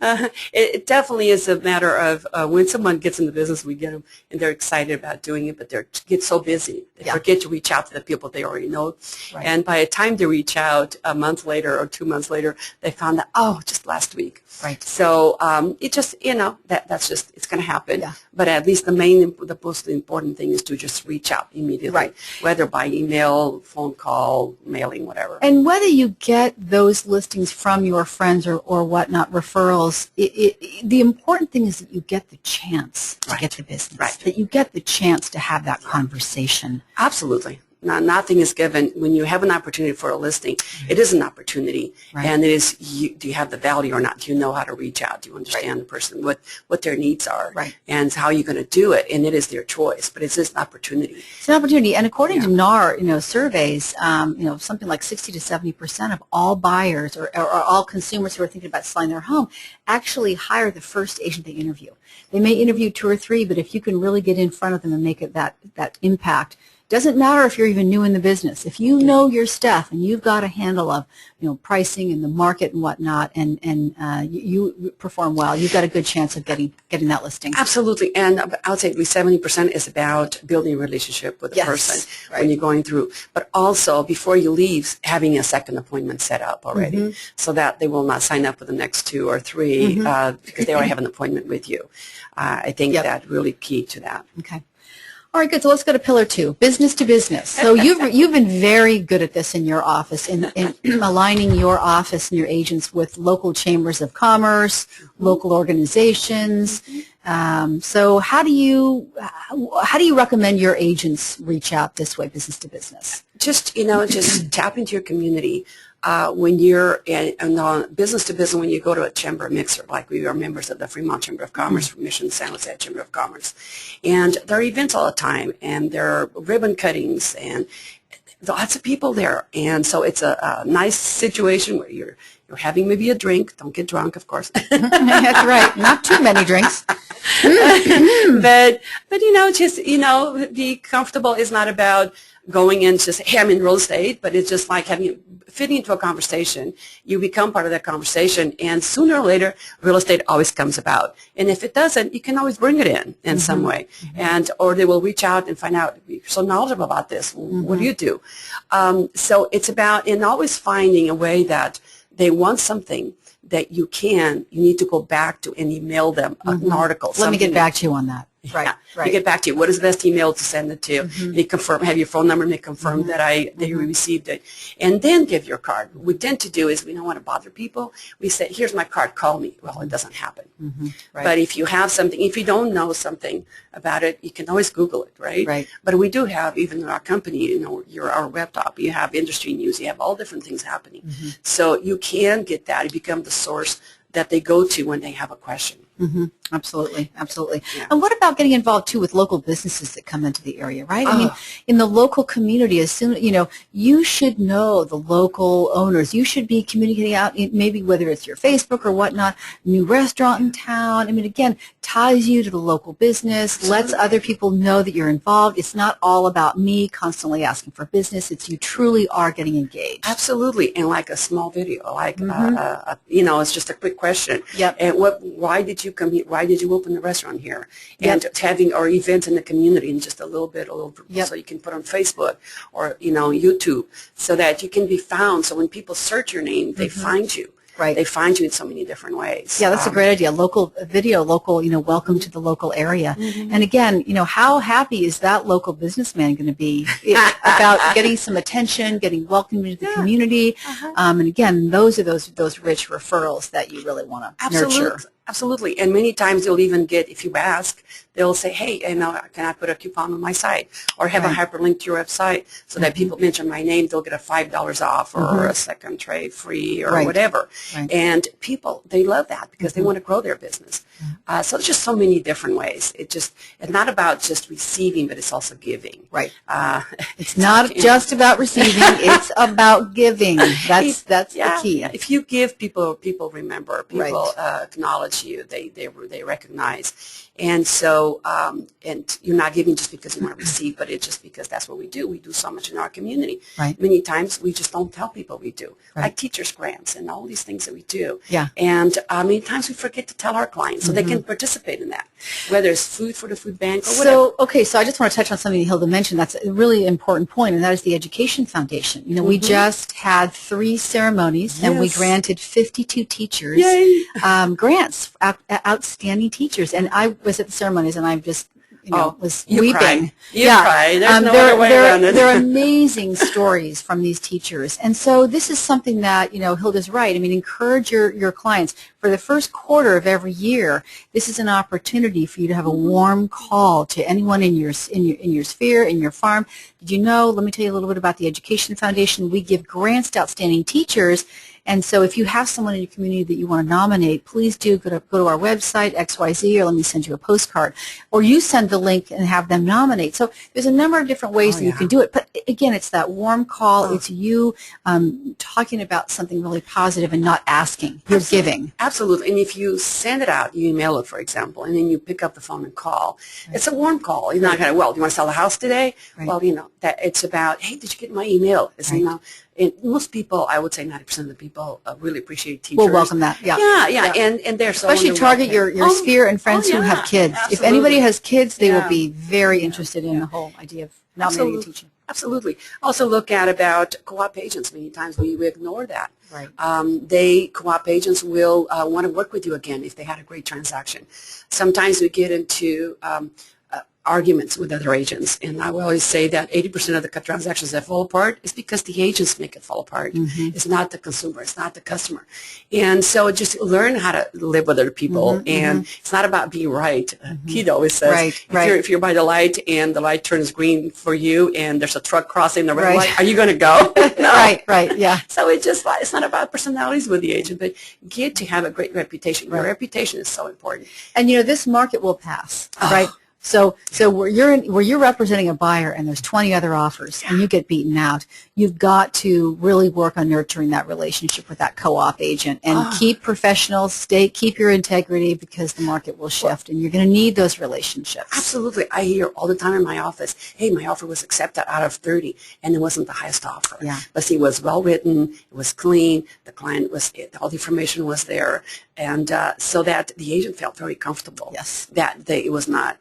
Amen. It definitely is a matter of when someone gets in the business, we get them, and they're excited about doing it, but they get so busy. They forget to reach out to the people they already know. Right. And by the time they reach out a month later or 2 months later, they found that, oh, just last week. Right. So it just, you know, that's just, it's going to happen. Yeah. But at least the most important thing is to just reach out immediately, whether by email, phone call, mailing, whatever. And whether you get those listings from your friends or whatnot, referrals, the important thing is that you get the chance to get the business, that you get the chance to have that conversation. Absolutely. Now, nothing is given. When you have an opportunity for a listing, it is an opportunity, and it is, do you have the value or not? Do you know how to reach out? Do you understand the person, what their needs are, and how you're going to do it? And it is their choice, but it's just an opportunity. It's an opportunity, and according to NAR, you know, surveys, you know, something like 60 to 70% of all buyers or all consumers who are thinking about selling their home actually hire the first agent they interview. They may interview 2 or 3, but if you can really get in front of them and make it that impact. Doesn't matter if you're even new in the business. If you know your stuff and you've got a handle of, you know, pricing and the market and whatnot, and you perform well, you've got a good chance of getting that listing. Absolutely, and I would say at least 70% is about building a relationship with the person when you're going through. But also, before you leave, having a second appointment set up already, so that they will not sign up for the next 2 or 3 because they already have an appointment with you. I think that's really key to that. Okay. All right, good. So let's go to pillar 2, business to business. So you've been very good at this in your office, in aligning your office and your agents with local chambers of commerce, local organizations. So how do you recommend your agents reach out this way, business to business? Just, you know, just tap into your community. when you're business to business, when you go to a chamber mixer, like we are members of the Fremont Chamber of Commerce, Mission San Jose Chamber of Commerce, and there are events all the time, and there are ribbon cuttings, and lots of people there, and so it's a nice situation where you're having maybe a drink. Don't get drunk, of course. That's right. Not too many drinks. but just be comfortable. It's not about going in just, hey, I'm in real estate, but it's just like fitting into a conversation. You become part of that conversation, and sooner or later, real estate always comes about. And if it doesn't, you can always bring it in some way, and or they will reach out and find out, you're so knowledgeable about this. What do you do? So it's about always finding a way that they want something that you need to go back to and email them an article. Let me get back to you on that. Right, yeah, right. To get back to you. What is the best email to send it to? They confirm, have your phone number, and they confirm that you received it. And then give your card. What we tend to do is we don't want to bother people. We say, here's my card, call me. Well, it doesn't happen. Right. But if you have something, if you don't know something about it, you can always Google it, right? Right. But we do have, even in our company, you're our web top, you have industry news, you have all different things happening. So you can get that. You become the source that they go to when they have a question. Absolutely, absolutely. Yeah. And what about getting involved too with local businesses that come into the area, right? I mean, in the local community, as soon you should know the local owners. You should be communicating out, maybe whether it's your Facebook or whatnot. New restaurant in town. I mean, again, ties you to the local business. Lets other people know that you're involved. It's not all about me constantly asking for business. It's you truly are getting engaged. Absolutely, and like a small video, like it's just a quick question. Yep. And why did you come here? Why did you open the restaurant here? And having our events in the community, and just a little bit, so you can put on Facebook or YouTube, so that you can be found. So when people search your name, they find you. Right. They find you in so many different ways. Yeah, that's a great idea. Local video, welcome to the local area. And again, how happy is that local businessman going to be about getting some attention, getting welcomed into the community? And again, those are those rich referrals that you really want to nurture. Absolutely. And many times you'll even get, if you ask, they'll say, hey, can I put a coupon on my site? Or have a hyperlink to your website so that people mention my name, they'll get a $5 off or a second tray free or whatever. Right. And people, they love that because they want to grow their business. So it's just so many different ways. It's not about just receiving, but it's also giving. Right. It's not just about receiving, it's about giving. That's the key. If you give, people remember. People acknowledge you. They recognize. And so, and you're not giving just because you want to receive, but it's just because that's what we do. We do so much in our community. Right. Many times we just don't tell people we do, like teachers' grants and all these things that we do. Yeah. And many times we forget to tell our clients so they can participate in that, whether it's food for the food bank or whatever. So I just want to touch on something Hilda mentioned. That's a really important point, and that is the Education Foundation. We just had 3 ceremonies, and we granted 52 teachers grants, outstanding teachers, and I was at the ceremonies, and I just was weeping. Cried. You cried. There's no other way around it. There are amazing stories from these teachers, and so this is something that Hilda's right. I mean, encourage your clients. For the first quarter of every year, this is an opportunity for you to have a warm call to anyone in your sphere, in your farm. Did you know? Let me tell you a little bit about the Education Foundation. We give grants to outstanding teachers. And so if you have someone in your community that you want to nominate, please do go to our website, XYZ, or let me send you a postcard. Or you send the link and have them nominate. So there's a number of different ways that you can do it. But again, it's that warm call. It's you talking about something really positive and not asking. You're giving. Absolutely. And if you send it out, you email it, for example, and then you pick up the phone and call, it's a warm call. You're not going to, do you want to sell the house today? Well, that it's about, hey, did you get my email? It's, and most people, I would say 90% of the people really appreciate teachers. We'll welcome that. Yeah. And they're so especially target your sphere and friends who have kids. Absolutely. If anybody has kids, they will be very interested in the whole idea of nominating and teaching. Absolutely. Also look at about co-op agents. Many times we ignore that. Right. Co-op agents will want to work with you again if they had a great transaction. Sometimes we get into arguments with other agents. And I will always say that 80% of the transactions that fall apart is because the agents make it fall apart. It's not the consumer. It's not the customer. And so just learn how to live with other people. And it's not about being right. Keto always says, if you're by the light and the light turns green for you and there's a truck crossing the red light, are you going to go? No. Yeah. So it's not about personalities with the agent, but get to have a great reputation. Your reputation is so important. And, this market will pass, right? So where you're representing a buyer and there's 20 other offers and you get beaten out, you've got to really work on nurturing that relationship with that co-op agent and keep professional, keep your integrity because the market will shift and you're going to need those relationships. Absolutely. I hear all the time in my office, hey, my offer was accepted out of 30 and it wasn't the highest offer. Yeah. But see, it was well written, it was clean, the client all the information was there, and so that the agent felt very comfortable. Yes. That it was not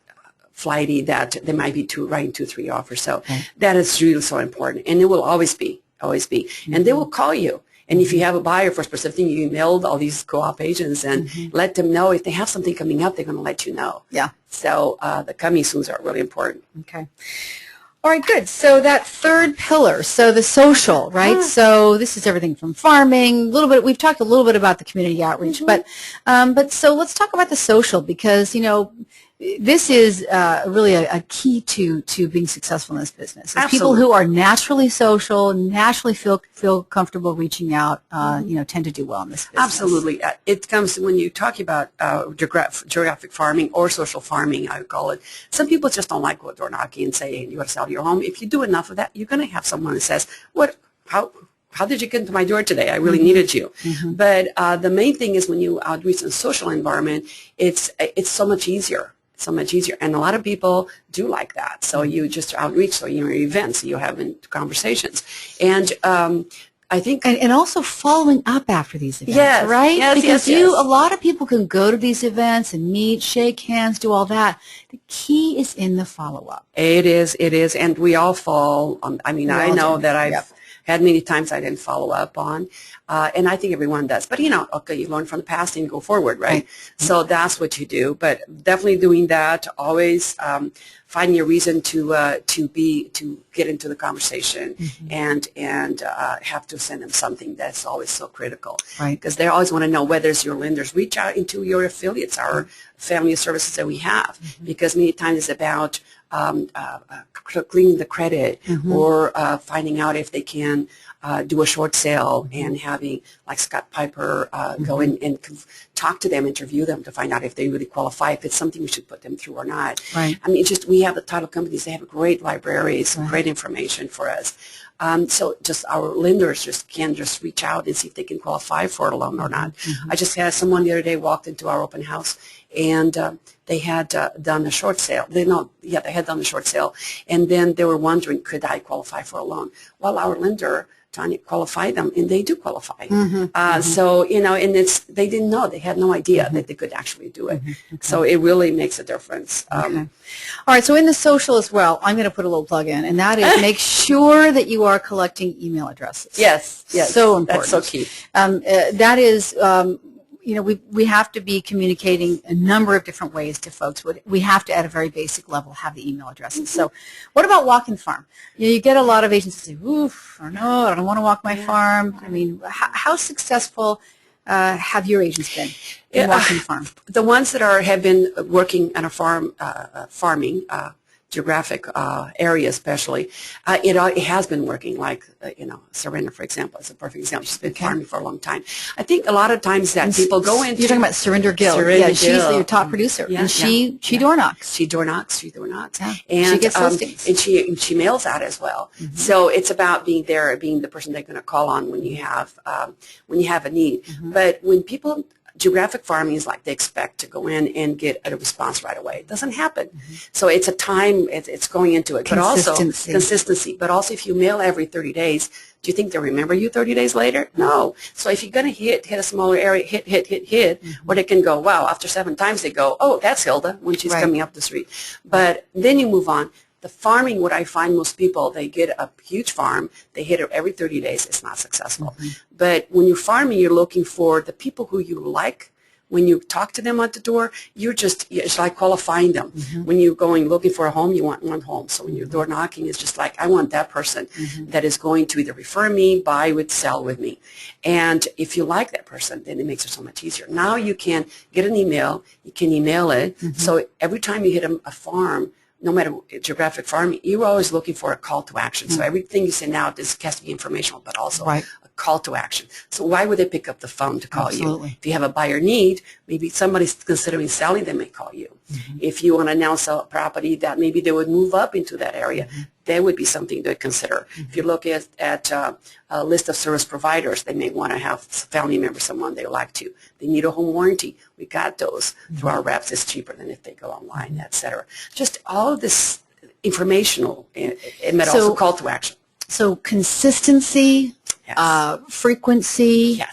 flighty, that they might be writing 2-3 offers. So that is really so important. And it will always be. And they will call you. And if you have a buyer for a specific thing, you emailed all these co-op agents and let them know if they have something coming up, they're going to let you know. Yeah. So the coming soons are really important. Okay. All right, good. So that third pillar, so the social, right? So this is everything from farming, we've talked a little bit about the community outreach, but so let's talk about the social because, this is really a key to being successful in this business. It's people who are naturally social, naturally feel comfortable reaching out, tend to do well in this business. Absolutely. It comes when you talk about geographic farming or social farming, I would call it. Some people just don't like go door knocking and say, hey, you got to sell your home. If you do enough of that, you're going to have someone that says, how did you get into my door today? I really needed you. But the main thing is when you outreach in a social environment, it's so much easier. And a lot of people do like that. So you just outreach, so you're in events, you're having conversations. And I think... And also following up after these events, right? Yes, because a lot of people can go to these events and meet, shake hands, do all that. The key is in the follow-up. It is. And we all fall. I know that I've had many times I didn't follow up on, and I think everyone does. But, you learn from the past and go forward, right? So that's what you do. But definitely doing that, always finding a reason to get into the conversation and have to send them something. That's always so critical. Right. Because they always want to know whether it's your lenders. Reach out into your affiliates, our family of services that we have, because many times it's about cleaning the credit or finding out if they can do a short sale and having like Scott Piper go in and talk to them, interview them to find out if they really qualify, if it's something we should put them through or not. Right. I mean, we have the title companies, they have great libraries, great information for us. So just our lenders can reach out and see if they can qualify for a loan or not. I just had someone the other day walked into our open house and they had done a short sale. They had done a short sale, and then they were wondering, could I qualify for a loan? Well, our lender trying to qualify them, and they do qualify. So, and they didn't know. They had no idea that they could actually do it. So it really makes a difference. All right, so in the social as well, I'm going to put a little plug in, and that is make sure that you are collecting email addresses. Yes. So important. That's so key. That is... we have to be communicating a number of different ways to folks. We have to, at a very basic level, have the email addresses. So what about walk-in farm? You get a lot of agents that say, oof, or no, I don't want to walk my farm. I mean, how successful have your agents been in walk-in farm? The ones that have been working on a farm, farming, geographic area especially, it has been working, like, Serena, for example, is a perfect example. She's been farming for a long time. I think a lot of times that people go into... You're talking about Surinder Gill. She's your top producer. And she door knocks. She door knocks. Yeah. And she gets listings. And she mails out as well. So it's about being there, being the person they're going to call on when you have a need. But when people... Geographic farming is like they expect to go in and get a response right away. It doesn't happen. So it's a time, it's going into it. But also consistency. But also if you mail every 30 days, do you think they'll remember you 30 days later? No. So if you're going to hit a smaller area, hit, where they can go, wow, after 7 times they go, oh, that's Hilda when she's coming up the street. But then you move on. The farming, what I find most people, they get a huge farm, they hit it every 30 days, it's not successful. But when you're farming, you're looking for the people who you like, when you talk to them at the door, it's like qualifying them. When you're going looking for a home, you want one home. So when you're door knocking, it's just like, I want that person that is going to either refer me, buy with, sell with me. And if you like that person, then it makes it so much easier. Now you can get an email, you can email it. So every time you hit a farm, no matter geographic farming, you're always looking for a call to action. So everything you say now, this has to be informational, but also a call to action. So why would they pick up the phone to call you? If you have a buyer need, maybe somebody's considering selling, they may call you. If you want to now sell a property that maybe they would move up into that area, that would be something to consider. If you look at a list of service providers, they may want to have family members, someone they like to. They need a home warranty. We got those through our reps. It's cheaper than if they go online, et cetera. Just all of this informational, but also call to action. So consistency, frequency,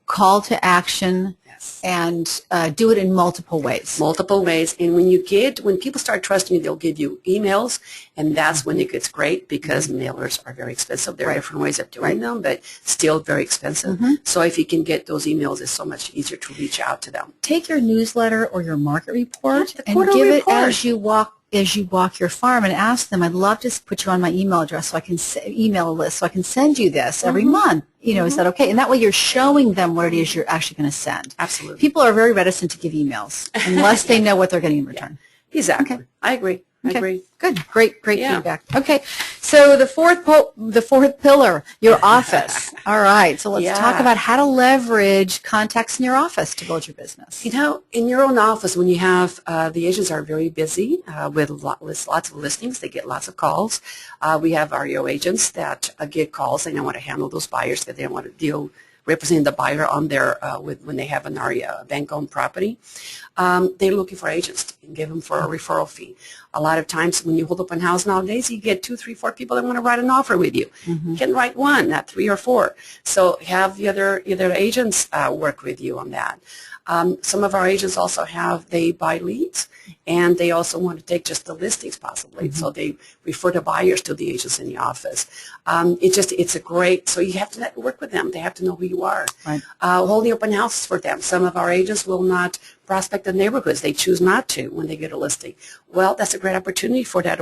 call to action, and do it in multiple ways. Multiple ways. And when people start trusting you, they'll give you emails, and that's when it gets great because mailers are very expensive. There are different ways of doing them, but still very expensive. So if you can get those emails, it's so much easier to reach out to them. Take your newsletter or your market report and give it as you walk your farm, and ask them, I'd love to put you on my email address so I can email a list so I can send you this every month. Is that okay? And that way you're showing them what it is you're actually going to send. Absolutely. People are very reticent to give emails unless they know what they're getting in return. Exactly. Okay. I agree. I agree. Good. Great feedback. Okay. So the fourth pillar, your office. All right. So let's talk about how to leverage contacts in your office to build your business. In your own office, when you have the agents are very busy with lots of listings, they get lots of calls. We have REO agents that get calls. They don't want to handle those buyers because they don't want to representing the buyer on their when they have an REO bank-owned property. They're looking for agents and give them for a referral fee. A lot of times when you hold open house nowadays, you get 2, 3, 4 people that want to write an offer with you. You can write one, not 3 or 4. So have the other agents work with you on that. Some of our agents also they buy leads, and they also want to take just the listings possibly. So they refer the buyers to the agents in the office. It's a great, so you have to work with them. They have to know who you are. Right. Holding open houses for them. Some of our agents will not prospect the neighborhoods. They choose not to when they get a listing. Well, that's a great opportunity for that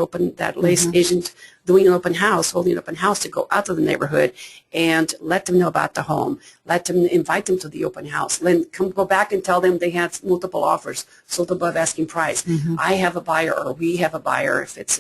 agent doing an open house, holding an open house, to go out to the neighborhood and let them know about the home. Let them invite them to the open house. Then go back and tell them they had multiple offers, sold above asking price. I have a buyer, or we have a buyer if it's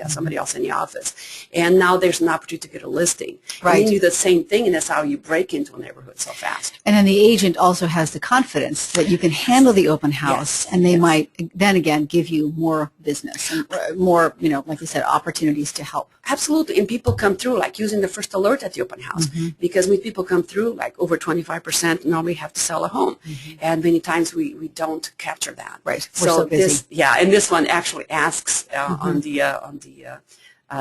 somebody else in the office. And now there's an opportunity to get a listing. Right. And you do the same thing, and that's how you break into a neighborhood so fast. And then the agent also has the confidence that you can handle the open house, and they might then again give you more business and more, like you said, opportunities to help. Absolutely. And people come through, like using the first alert at the open house, because when people come through, like over 25% normally have to sell a home. And many times we don't capture that. Right. We're so busy. And this one actually asks on the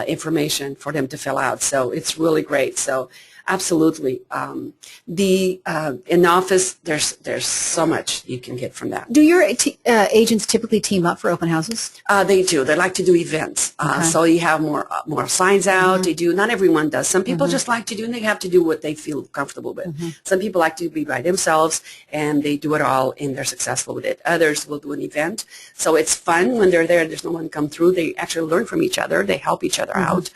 information for them to fill out. So it's really great. So absolutely. In the office, there's so much you can get from that. Do your agents typically team up for open houses? They do. They like to do events. So you have more signs out. They do. Not everyone does. Some people just like to do, and they have to do what they feel comfortable with. Some people like to be by themselves, and they do it all, and they're successful with it. Others will do an event. So it's fun when they're there. There's no one come through. They actually learn from each other. They help each other out,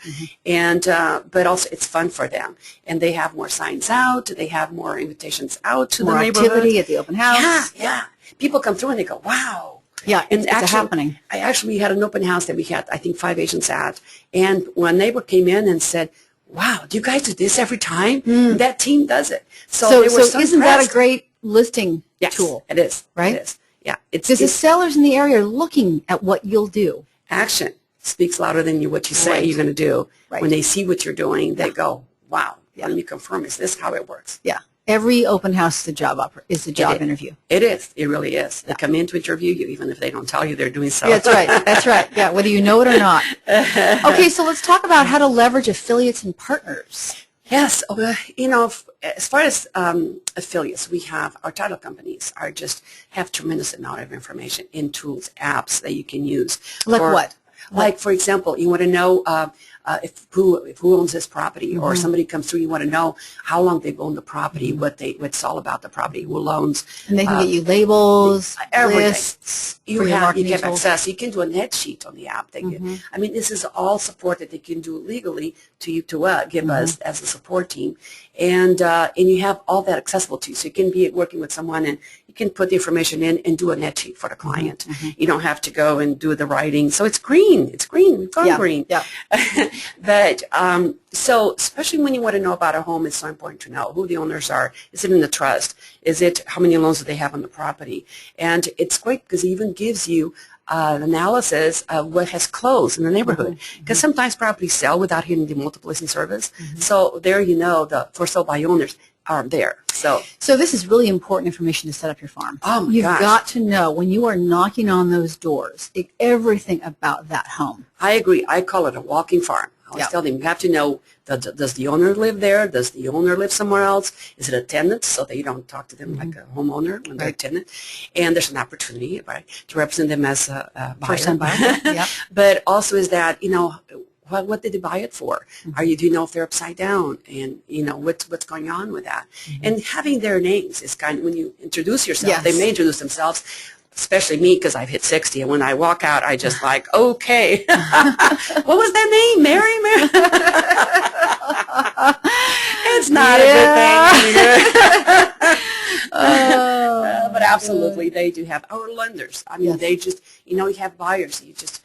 and but also it's fun for them. And they have more signs out. They have more invitations out to the neighborhood. More activity at the open house. Yeah. People come through and they go, wow. Yeah, it's happening. We had an open house that we had, I think, 5 agents at. And one neighbor came in and said, wow, do you guys do this every time? That team does it. So isn't that a great listing tool? It is. Right? It is. Yeah. Because the sellers in the area are looking at what you'll do. Action speaks louder than what you say you're going to do. Right. When they see what you're doing, they go, wow. Yeah. Let me confirm, is this how it works? Yeah. Every open house is a job interview. It is. It really is. They come in to interview you, even if they don't tell you they're doing so. That's right. That's right. Yeah, whether you know it or not. Okay, so let's talk about how to leverage affiliates and partners. Yes. As far as affiliates, we have our title companies have tremendous amount of information in tools, apps that you can use. Like what? Like, for example, you want to know who owns this property, or somebody comes through, you want to know how long they've owned the property, what's all about the property, who owns. And they can get you labels, everything. Lists, You for your have marketing tools. access. You can do a net sheet on the app. I mean, this is all support that they can do legally to you to give us as a support team, and you have all that accessible to you. So you can be working with someone, and you can put the information in and do a net sheet for the client. You don't have to go and do the writing. So it's green. It's green. We've gone green. Yeah. But so especially when you want to know about a home, it's so important to know who the owners are. Is it in the trust? Is it how many loans do they have on the property? And it's great because it even gives you an analysis of what has closed in the neighborhood. Because sometimes properties sell without hitting the multiple listing service. So there you know the for sale by owners are there. So this is really important information to set up your farm. Oh my You've gosh. got to know when you are knocking on those doors everything about that home. I agree. I call it a walking farm. I always tell them you have to know, does the owner live there? Does the owner live somewhere else? Is it a tenant so that you don't talk to them like a homeowner when they're a tenant? And there's an opportunity, right, to represent them as a buyer. First-time buyer. Yep. But also is that, you know, what did they buy it for? Do you know if they're upside down? And, you know, what's going on with that? And having their names is kind of, when you introduce yourself, they may introduce themselves, especially me because I've hit 60. And when I walk out, I just like, okay. What was that name? Mary? It's not a good thing. But absolutely, they do have our lenders. I mean, they just, you know, you have buyers. You just,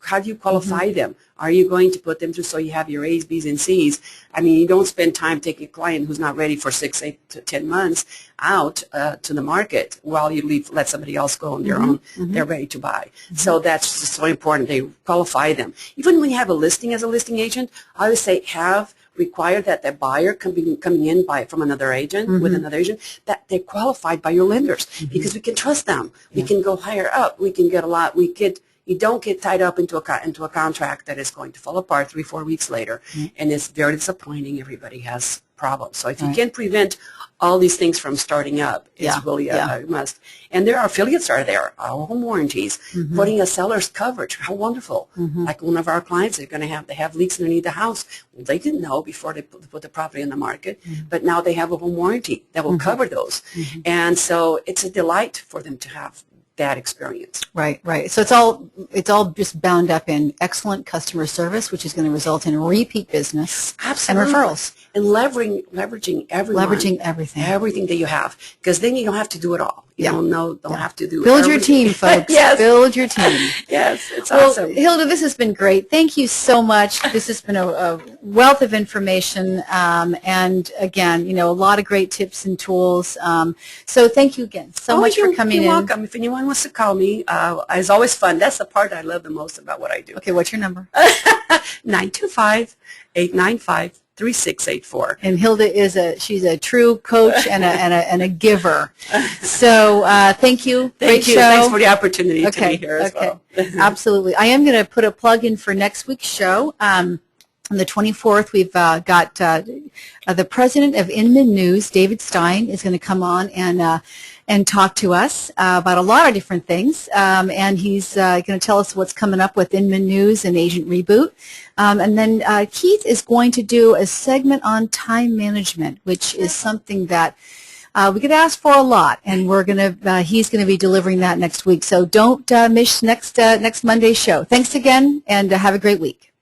how do you qualify them? Are you going to put them through so you have your A's, B's, and C's? I mean, you don't spend time taking a client who's not ready for 6, 8 to 10 months out to the market while you let somebody else go on their own. They're ready to buy. So that's just so important. They qualify them. Even when you have a listing as a listing agent, I always say require that the buyer coming in from another agent, with another agent, that they're qualified by your lenders because we can trust them. We can go higher up. We can get you don't get tied up into a contract that is going to fall apart 3-4 weeks later, and it's very disappointing. Everybody has problems. So if you can prevent all these things from starting up, it's really a must. And there are affiliates that are there, our home warranties, putting a seller's coverage. How wonderful. Like one of our clients, they have leaks underneath the house. Well, they didn't know before they put the property on the market, but now they have a home warranty that will cover those. And so it's a delight for them to have that experience. Right. So it's all just bound up in excellent customer service, which is going to result in repeat business and referrals. And leveraging everyone. Leveraging everything. Everything that you have. Because then you don't have to do it all. You don't have to do Build your team, folks. Build your team. Yes, it's awesome. Hilda, this has been great. Thank you so much. This has been a wealth of information. And again, you know, a lot of great tips and tools. So thank you again so much for coming in. You're welcome. If anyone wants to call me, it's always fun. That's the part I love the most about what I do. Okay, what's your number? 925-895-3684. And Hilda she's a true coach and a giver. So thank you. Thank you. Show. Thanks for the opportunity to be here as well. Absolutely. I am going to put a plug in for next week's show. On the 24th, we've got the president of Inman News, David Stein, is going to come on and talk to us about a lot of different things. And he's going to tell us what's coming up with Inman News and Agent Reboot. And then Keith is going to do a segment on time management, which is something that we get asked for a lot, and he's going to be delivering that next week. So don't miss next Monday's show. Thanks again, and have a great week.